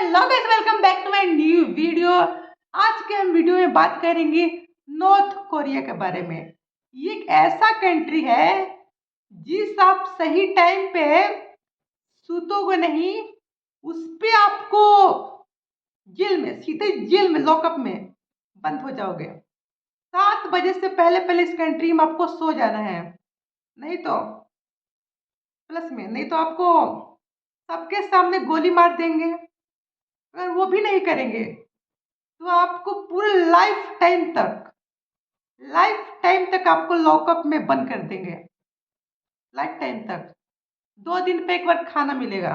Hello guys, welcome back to my new video. आज के हम वीडियो में बात करेंगे नॉर्थ कोरिया के बारे में। ये एक ऐसा कंट्री है जिस आप सही टाइम पे सूतोगे नहीं, उस पे आपको जेल में, सीधे जेल में, लॉकअप में बंद हो जाओगे। 7 बजे से पहले पहले इस कंट्री में आपको सो जाना है, नहीं तो प्लस में, नहीं तो आपको सबके सामने गोली मार देंगे। अगर वो भी नहीं करेंगे तो आपको पूरे लाइफ टाइम तक आपको लॉकअप में बंद कर देंगे। लाइफ टाइम तक 2 दिन पे एक बार खाना मिलेगा।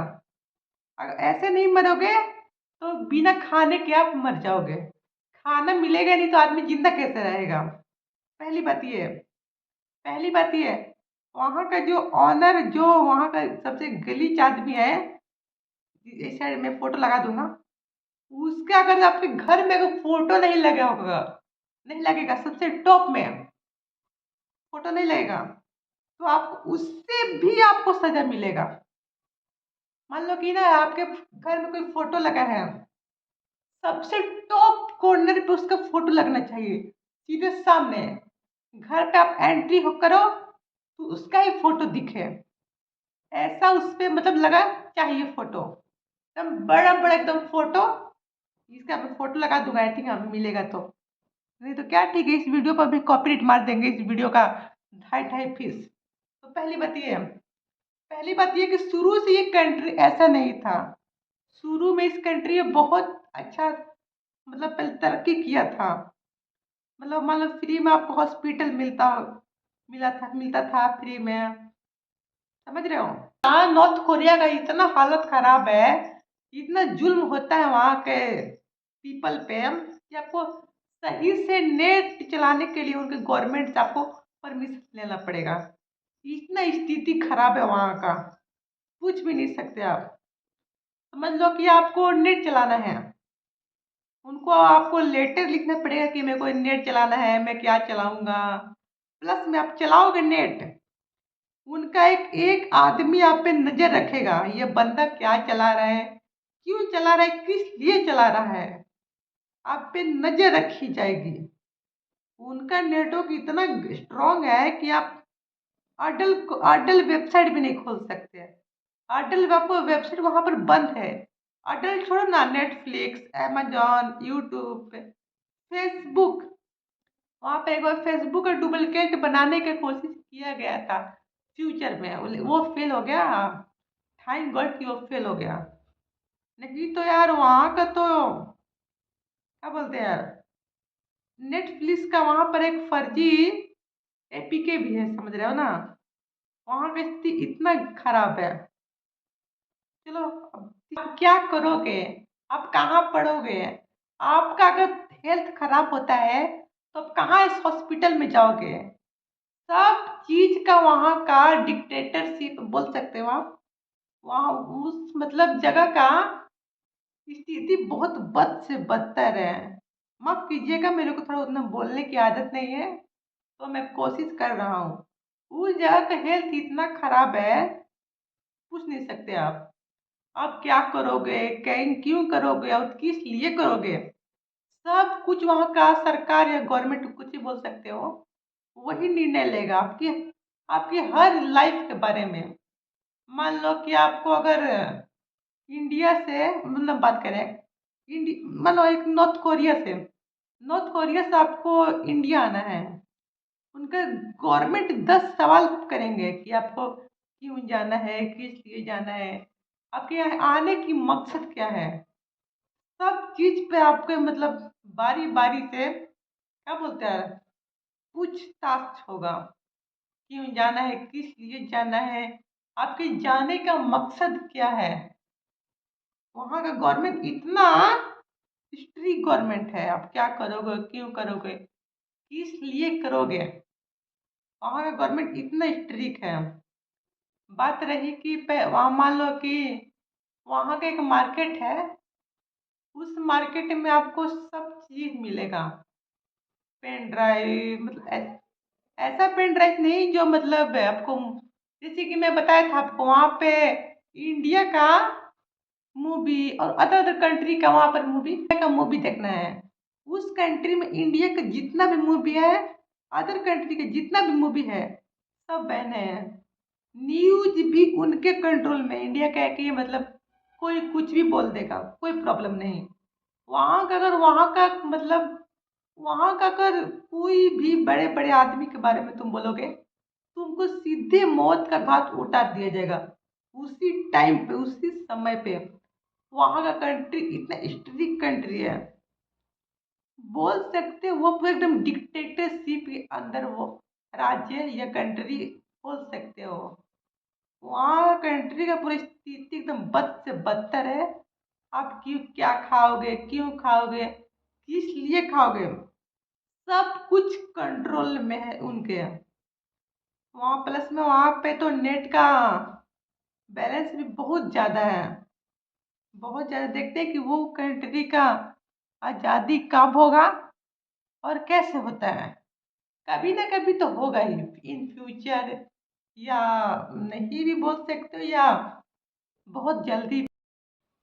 अगर ऐसे नहीं मरोगे तो बिना खाने के आप मर जाओगे। खाना मिलेगा नहीं तो आदमी जिंदा कैसे रहेगा? पहली बात ये है। पहली बात ये है, वहाँ का जो ऑनर, जो वहाँ का सबसे गलीच आदमी है, इस साइड में फोटो लगा दूंगा, उसका अगर आपके घर में अगर फोटो नहीं लगा होगा, नहीं लगेगा, सबसे टॉप में फोटो नहीं लगेगा, तो आप उससे भी आपको सजा मिलेगा। मान लो कि ना आपके घर में कोई फोटो लगा है, सबसे टॉप कॉर्नर पे उसका फोटो लगना चाहिए, सीधे सामने। घर पे आप एंट्री हो करो तो उसका ही फोटो दिखे, ऐसा उस पे मतलब लगा चाहिए फोटो, एकदम बड़ा बड़ा एकदम फोटो। इसका मैं फोटो लगा दूंगा, आई थिंक हमें मिलेगा तो। नहीं तो क्या, ठीक है, इस वीडियो पर भी कॉपीराइट मार देंगे, इस वीडियो का 2.5 फीस। तो पहली बात ये कि शुरू से ये कंट्री ऐसा नहीं था। शुरू में इस कंट्री में बहुत अच्छा, मतलब पहले तरक्की किया था। मतलब मान लो फ्री में आपको हॉस्पिटल मिलता था फ्री में, समझ रहे हो? हाँ, नॉर्थ कोरिया का इतना हालत खराब है, इतना जुल्म होता है वहाँ के पीपल पे कि आपको सही से नेट चलाने के लिए उनके गवर्नमेंट से आपको परमिशन लेना पड़ेगा। इतना स्थिति खराब है वहाँ का, पूछ भी नहीं सकते आप। समझ लो कि आपको नेट चलाना है, उनको आपको लेटर लिखना पड़ेगा कि मेरे को नेट चलाना है, मैं क्या चलाऊंगा। प्लस में आप चलाओगे नेट, उनका एक एक आदमी आप पे नजर रखेगा, ये बंदा क्या चला रहा है, क्यों चला रहा है, किस लिए चला रहा है, आप पे नजर रखी जाएगी। उनका नेटवर्क इतना स्ट्रांग है कि आप अडल अडल वेबसाइट भी नहीं खोल सकते। अडल आपको वेबसाइट वहां पर बंद है। अडल छोड़ो ना, नेटफ्लिक्स, amazon, यूट्यूब, फेसबुक, वहां पे एक बार फेसबुक का डुप्लीकेट बनाने की कोशिश किया गया था फ्यूचर में, वो फेल हो गया। थैंक गॉड कि वो फेल हो गया। नहीं तो यार वहाँ का तो क्या बोलते हैं यार, नेटफ्लिक्स का वहां पर एक फर्जी एपीके भी है, समझ रहे हो ना? वहां का स्थिति इतना खराब है। चलो, अब आप क्या करोगे? आप कहाँ पढ़ोगे? आपका अगर हेल्थ खराब होता है तो आप कहाँ इस हॉस्पिटल में जाओगे? सब चीज का वहाँ का डिक्टेटरशिप बोल सकते हो आप। वहाँ उस मतलब जगह का स्थिति बहुत बद से बदतर है। माफ कीजिएगा, मेरे को थोड़ा उतना बोलने की आदत नहीं है, तो मैं कोशिश कर रहा हूँ। उस जगह का हेल्थ इतना खराब है, पूछ नहीं सकते आप। आप क्या करोगे, कहीं क्यों करोगे और किस लिए करोगे? सब कुछ वहाँ का सरकार या गवर्नमेंट, कुछ ही बोल सकते हो, वही निर्णय लेगा आपकी आपकी हर लाइफ के बारे में। मान लो कि आपको अगर इंडिया से मतलब बात करें, मान लो एक नॉर्थ कोरिया से आपको इंडिया आना है, उनका गवर्नमेंट 10 सवाल करेंगे कि आपको क्यों जाना है, किस लिए जाना है, आपके यहाँ आने की मकसद क्या है। सब चीज पे आपके मतलब बारी बारी से क्या बोलते हैं, पूछताछ होगा। क्यों जाना है, किस लिए जाना है, आपके जाने का मकसद क्या है। वहाँ का गवर्नमेंट इतना स्ट्रिक्ट गवर्नमेंट है, आप क्या करोगे, क्यों करोगे, किस लिए करोगे, वहाँ का गवर्नमेंट इतना स्ट्रिक्ट है। बात रही कि वहाँ मान लो कि वहाँ का एक मार्केट है, उस मार्केट में आपको सब चीज मिलेगा। पेन ड्राइव, मतलब ऐसा पेन ड्राइव नहीं जो मतलब आपको, जैसे कि मैं बताया था आपको, वहाँ पे इंडिया का मूवी और अदर अदर कंट्री का वहाँ पर मूवी देखना है। उस कंट्री में इंडिया का जितना भी मूवी है, अदर कंट्री के जितना भी मूवी है, सब बैन है। न्यूज भी उनके कंट्रोल में। इंडिया का है कि मतलब कोई कुछ भी बोल देगा, कोई प्रॉब्लम नहीं। वहाँ का अगर वहाँ का अगर कोई भी बड़े बड़े आदमी के बारे में तुम बोलोगे, तुमको सीधे मौत का घाट उतार दिया जाएगा उसी टाइम पे, उसी समय पे। वहाँ का कंट्री इतना स्ट्रिक्ट कंट्री है, बोल सकते हो वो पूरा एकदम डिक्टेटरशिप के अंदर वो राज्य या कंट्री बोल सकते हो। वहाँ कंट्री का पूरी स्थिति एकदम बद से बदतर है। आप क्यों क्या खाओगे, क्यों खाओगे, किस लिए खाओगे, सब कुछ कंट्रोल में है उनके। वहाँ प्लस में वहाँ पे तो नेट का बैलेंस भी बहुत ज़्यादा है, बहुत ज़्यादा। देखते हैं कि वो कंट्री का आज़ादी कब होगा और कैसे होता है। कभी ना कभी तो होगा ही इन फ्यूचर, या नहीं भी बोल सकते हो, या बहुत जल्दी।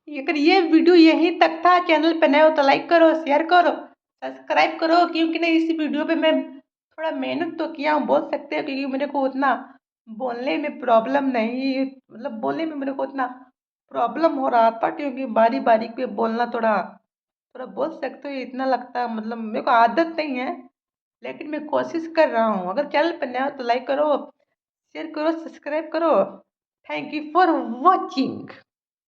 अगर ये वीडियो यहीं तक था, चैनल पे नए हो तो लाइक करो, शेयर करो, सब्सक्राइब करो। क्योंकि ना इस वीडियो पे मैं थोड़ा मेहनत तो किया हूँ बोल सकते हो, क्योंकि मेरे को उतना बोलने में प्रॉब्लम नहीं, मतलब बोलने में मेरे को उतना प्रॉब्लम हो रहा था, क्योंकि बारी बारी पे बोलना थोड़ा थोड़ा बोल सकते हो इतना लगता है, मतलब मेरे को आदत नहीं है। लेकिन मैं कोशिश कर रहा हूँ। अगर चैनल पर नया हो तो लाइक करो, शेयर करो, सब्सक्राइब करो। Thank you for watching.